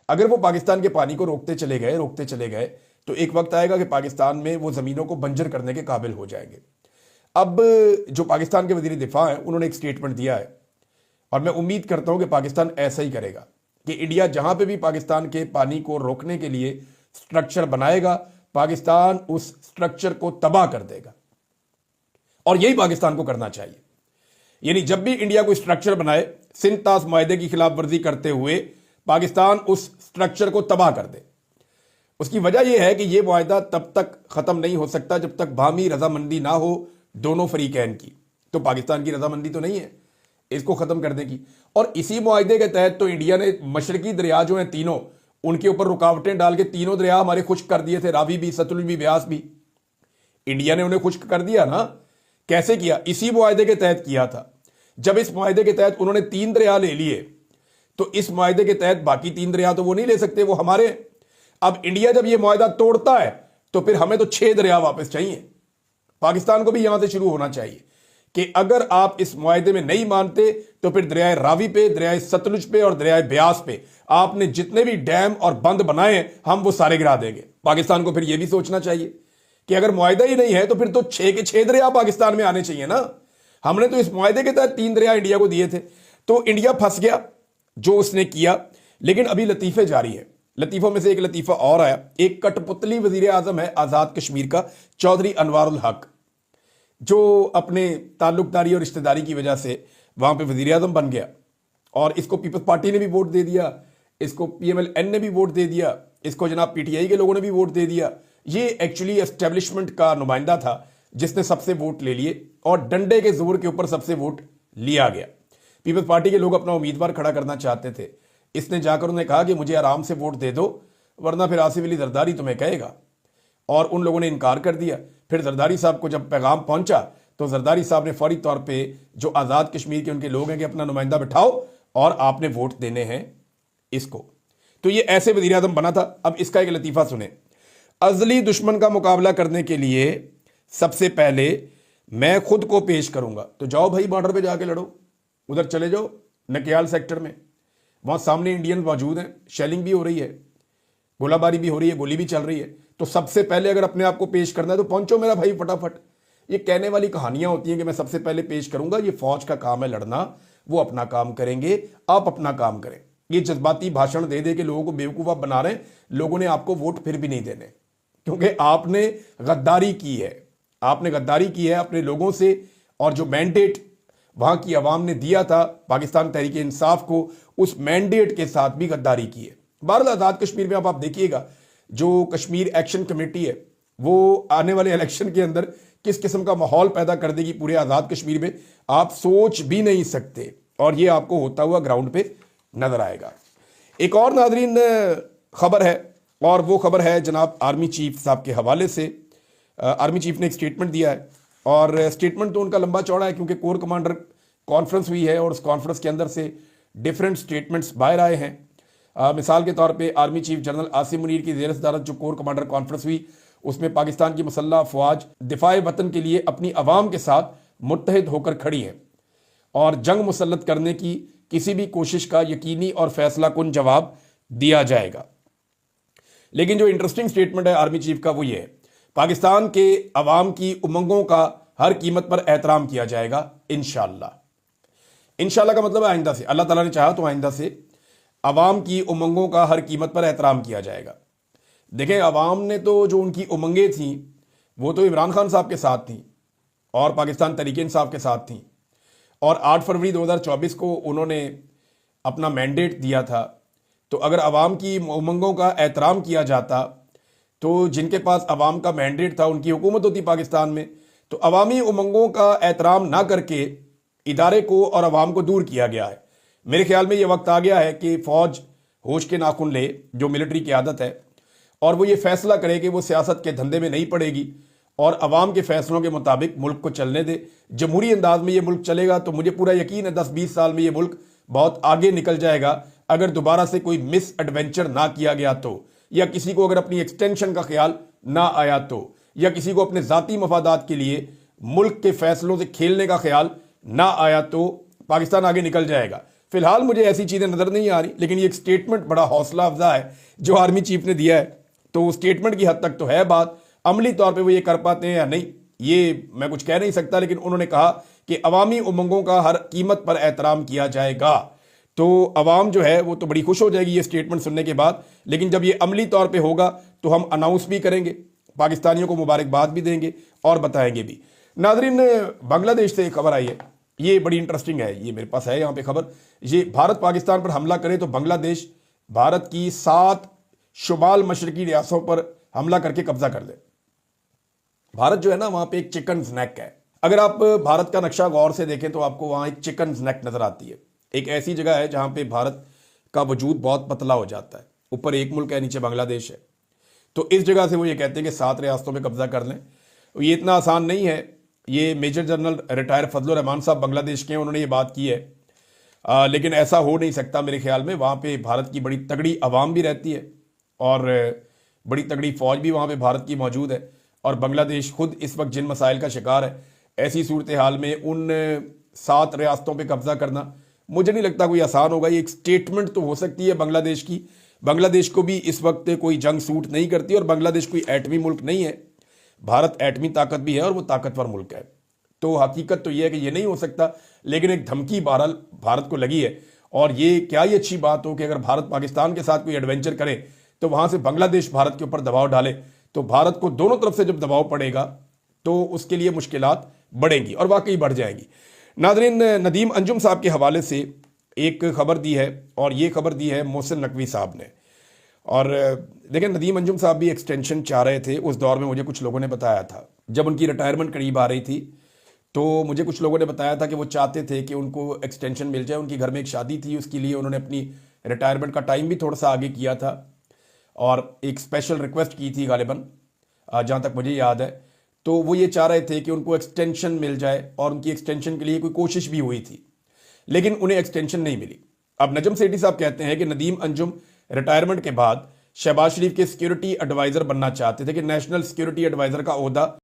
अगर वो पाकिस्तान के पानी को रोकते चले गए तो एक वक्त आएगा कि पाकिस्तान में वो ज़मीनों को बंजर करने के काबिल हो जाएंगे। अब जो पाकिस्तान के वज़ीर दिफा हैं उन्होंने एक स्टेटमेंट दिया है और मैं उम्मीद करता हूं कि पाकिस्तान ऐसा ही करेगा कि इंडिया जहां पे भी पाकिस्तान के पानी को रोकने के लिए स्ट्रक्चर बनाएगा, पाकिस्तान उस स्ट्रक्चर को तबाह कर देगा। और यही पाकिस्तान को करना चाहिए। यानी जब भी इंडिया कोई स्ट्रक्चर बनाए, सिंध तास मुआहदे की खिलाफ वर्जी करते हुए पाकिस्तान उस स्ट्रक्चर को तबाह कर दे। उसकी वजह यह है कि यह मुआहदा तब तक खत्म नहीं हो सकता जब तक बाहमी रजामंदी ना हो दोनों फरीकैन की। तो पाकिस्तान की रजामंदी तो नहीं है इसको खत्म करने की। और इसी मुआहदे के तहत तो इंडिया ने मशरकी दरिया जो हैं तीनों, उनके ऊपर रुकावटें डाल के तीनों दरिया हमारे खुश्क कर दिए थे, रावी भी, सतलुज भी, ब्यास भी। इंडिया ने उन्हें खुश्क कर दिया ना। कैसे किया? इसी मुआहदे के तहत किया था। जब इस मुआहदे के तहत उन्होंने 3 दरिया ले लिए तो इस मुआहदे के तहत बाकी 3 दरिया तो वो नहीं ले सकते, वो हमारे। अब इंडिया जब ये मुआहदा तोड़ता है तो फिर हमें तो 6 दरिया वापस चाहिए। पाकिस्तान को भी यहां से शुरू होना चाहिए कि अगर आप इस मुआहदे में नहीं मानते तो फिर दरियाए रावी पे, दरियाए सतलुज पे और दरियाए ब्यास पे आपने जितने भी डैम और बंद बनाए हैं हम वो सारे गिरा देंगे। पाकिस्तान को फिर यह भी सोचना चाहिए कि अगर मुआहदा ही नहीं है तो फिर तो 6 के 6 दरिया पाकिस्तान में आने चाहिए ना। हमने तो इस मुआहदे के तहत 3 दरिया इंडिया को दिए थे। तो इंडिया फंस गया जो उसने किया। लेकिन अभी लतीफे जारी है। लतीफों में से एक लतीफा और आया। एक कठपुतली वजीर आजम है आजाद कश्मीर का, चौधरी अनवारुल हक, जो अपने ताल्लुकदारी और रिश्तेदारी की वजह से वहां पे वजीर आजम बन गया। और इसको पीपल्स पार्टी ने भी वोट दे दिया, इसको PMLN ने भी वोट दे दिया, इसको जनाब PTI के लोगों ने भी वोट दे दिया। ये एक्चुअली एस्टेब्लिशमेंट का नुमाइंदा था जिसने सबसे वोट ले लिए और डंडे के जोर के ऊपर सबसे वोट लिया गया। पीपल्स पार्टी के लोग अपना उम्मीदवार खड़ा करना चाहते थे। इसने जाकर उन्हें कहा कि मुझे आराम से वोट दे दो वरना फिर आसिफ अली जरदारी तुम्हें कहेगा। और उन लोगों ने इनकार कर दिया। फिर जरदारी साहब को जब पैगाम पहुंचा तो जरदारी साहब ने फौरी तौर पे जो आज़ाद कश्मीर के उनके लोग हैं कि अपना नुमाइंदा बिठाओ और आपने वोट देने हैं इसको। तो ये ऐसे वज़ीर आज़म बना था। अब इसका एक लतीफ़ा सुने। अज़ली दुश्मन का मुकाबला करने के लिए सबसे पहले मैं खुद को पेश करूंगा। तो जाओ भाई, बॉर्डर पे जाके लड़ो, उधर चले जाओ नकियाल सेक्टर में, वहां सामने इंडियन मौजूद हैं, शेलिंग भी हो रही है, गोलाबारी भी हो रही है, गोली भी चल रही है। तो सबसे पहले अगर अपने आप को पेश करना है तो पहुंचो मेरा भाई फटाफट। ये कहने वाली कहानियां होती हैं कि मैं सबसे पहले पेश करूंगा, ये फौज का काम है लड़ना, वो अपना काम करेंगे, आप अपना काम करें। ये जज्बाती भाषण दे दे के लोगों को बेवकूफ़ बना रहे हैं। लोगों ने आपको वोट फिर भी नहीं देने क्योंकि आपने गद्दारी की है। आपने गद्दारी की है अपने लोगों से और जो मैंडेट वहां की आवाम ने दिया था पाकिस्तान तहरीक इंसाफ को, उस मैंडेट के साथ भी गद्दारी की है। बहरहाल आज़ाद कश्मीर में अब आप देखिएगा जो कश्मीर एक्शन कमेटी है वो आने वाले इलेक्शन के अंदर किस किस्म का माहौल पैदा कर देगी पूरे आज़ाद कश्मीर में, आप सोच भी नहीं सकते। और ये आपको होता हुआ ग्राउंड पे नजर आएगा। एक और नाजरीन खबर है और वो खबर है जनाब आर्मी चीफ साहब के हवाले से। आर्मी चीफ ने एक स्टेटमेंट दिया है और स्टेटमेंट तो उनका लंबा चौड़ा है क्योंकि कोर कमांडर कॉन्फ्रेंस हुई है और उस कॉन्फ्रेंस के अंदर से डिफरेंट स्टेटमेंट्स बाहर आए हैं। मिसाल के तौर पे army chief general Asim Munir की ज़ेर सदारत जो कोर कमांडर कॉन्फ्रेंस हुई उसमें पाकिस्तान की मुसल्लह अफवाज दिफाए वतन के लिए अपनी आवाम के साथ मुत्तहिद होकर खड़ी हैं और जंग मुसल्लत करने की किसी भी कोशिश का यकीनी और फैसला कुन जवाब दिया जाएगा। लेकिन जो इंटरेस्टिंग स्टेटमेंट है आर्मी चीफ का वो ये है, पाकिस्तान के अवाम की उमंगों का हर कीमत पर एहतराम किया जाएगा इंशाअल्लाह। इंशाअल्लाह का मतलब है आइंदा से, अल्लाह ताला ने चाहा तो आइंदा से अवाम की उमंगों का हर कीमत पर एहतराम किया जाएगा। देखें, अवाम ने तो जो उनकी उमंगें थी वो तो इमरान खान साहब के साथ थी और पाकिस्तान तहरीक इंसाफ के साथ थी और 8 फरवरी 2024 को उन्होंने अपना मैंडेट दिया था। तो अगर अवाम की उमंगों का एहतराम किया जाता तो जिनके पास अवाम का मैंडेट था उनकी हुकूमत होती पाकिस्तान में। तो अवामी उमंगों का एहतराम ना करके इदारे को और अवाम को दूर किया गया है। मेरे ख्याल में ये वक्त आ गया है कि फ़ौज होश के नाखून ले, जो मिलिट्री की आदत है, और वो ये फैसला करे कि वो सियासत के धंधे में नहीं पड़ेगी और अवाम के फैसलों के मुताबिक मुल्क को चलने दे। जमहूरी अंदाज में ये मुल्क चलेगा तो मुझे पूरा यकीन है 10-20 साल में ये मुल्क बहुत आगे निकल जाएगा अगर दोबारा से कोई मिस एडवेंचर ना किया गया तो, या किसी को अगर अपनी एक्सटेंशन का ख्याल ना आया तो, या किसी को अपने ज़ाती मफादात के लिए मुल्क के फैसलों से खेलने का ख्याल ना आया तो पाकिस्तान आगे निकल जाएगा। फिलहाल मुझे ऐसी चीज़ें नज़र नहीं आ रही, लेकिन ये एक स्टेटमेंट बड़ा हौसला अफजा है जो आर्मी चीफ ने दिया है। तो स्टेटमेंट की हद तक तो है बात, अमली तौर पे वो ये कर पाते हैं या नहीं ये मैं कुछ कह नहीं सकता, लेकिन उन्होंने कहा कि अवामी उमंगों का हर कीमत पर एहतराम किया जाएगा। तो अवाम जो है वो तो बड़ी खुश हो जाएगी ये स्टेटमेंट सुनने के बाद, लेकिन जब ये अमली तौर पे होगा तो हम अनाउंस भी करेंगे, पाकिस्तानियों को मुबारकबाद भी देंगे और बताएंगे भी। नाजरीन, बांग्लादेश से एक खबर आई है, ये बड़ी इंटरेस्टिंग है, ये मेरे पास है यहाँ पे खबर। ये भारत पाकिस्तान पर हमला करे तो बांग्लादेश भारत की 7 शुमाल मशरकी रियासतों पर हमला करके कब्जा कर ले। भारत जो है ना वहां पे एक चिकन स्नैक है। अगर आप भारत का नक्शा गौर से देखें तो आपको वहां एक चिकन स्नैक नजर आती है। एक ऐसी जगह है जहां पे भारत का वजूद बहुत पतला हो जाता है, ऊपर एक मुल्क है, नीचे बांग्लादेश है। तो इस जगह से वो ये कहते हैं कि 7 रियासतों में कब्जा कर लें। ये इतना आसान नहीं है। ये major general retire Fazlur Rahman साहब बांग्लादेश के हैं, उन्होंने ये बात की है। लेकिन ऐसा हो नहीं सकता मेरे ख्याल में। वहाँ पे भारत की बड़ी तगड़ी आवाम भी रहती है और बड़ी तगड़ी फौज भी वहाँ पे भारत की मौजूद है, और बांग्लादेश खुद इस वक्त जिन मसाइल का शिकार है, ऐसी सूरत हाल में उन 7 रियासतों पे कब्जा करना मुझे नहीं लगता कोई आसान होगा। ये एक स्टेटमेंट तो हो सकती है बांग्लादेश की। बांग्लादेश को भी इस वक्त कोई जंग सूट नहीं करती, और बांग्लादेश कोई एटमी मुल्क नहीं है। भारत एटमी ताकत भी है और वो ताकतवर मुल्क है। तो हकीकत तो ये है कि ये नहीं हो सकता, लेकिन एक धमकी बहरहाल भारत को लगी है। और ये क्या ही अच्छी बात हो कि अगर भारत पाकिस्तान के साथ कोई एडवेंचर करे तो वहां से बांग्लादेश भारत के ऊपर दबाव डाले, तो भारत को दोनों तरफ से जब दबाव पड़ेगा तो उसके लिए मुश्किलात बढ़ेंगी और वाकई बढ़ जाएंगी। नाज़रीन, नदीम अंजुम साहब के हवाले से एक खबर दी है, और ये खबर दी है मोहसिन नकवी साहब ने। और देखें, नदीम अंजुम साहब भी एक्सटेंशन चाह रहे थे उस दौर में। मुझे कुछ लोगों ने बताया था जब उनकी रिटायरमेंट करीब आ रही थी, तो मुझे कुछ लोगों ने बताया था कि वो चाहते थे कि उनको एक्सटेंशन मिल जाए। उनकी घर में एक शादी थी, उसके लिए उन्होंने अपनी रिटायरमेंट का टाइम भी थोड़ा सा आगे किया था और एक स्पेशल रिक्वेस्ट की थी गालिबन, जहाँ तक मुझे याद है। तो वो ये चाह रहे थे कि उनको एक्सटेंशन मिल जाए, और उनकी एक्सटेंशन के लिए कोई कोशिश भी हुई थी, लेकिन उन्हें एक्सटेंशन नहीं मिली। अब नजम सेठी साहब कहते हैं कि नदीम अंजुम रिटायरमेंट के बाद शहबाज शरीफ के सिक्योरिटी एडवाइजर बनना चाहते थे, कि नेशनल सिक्योरिटी एडवाइजर का ओहदा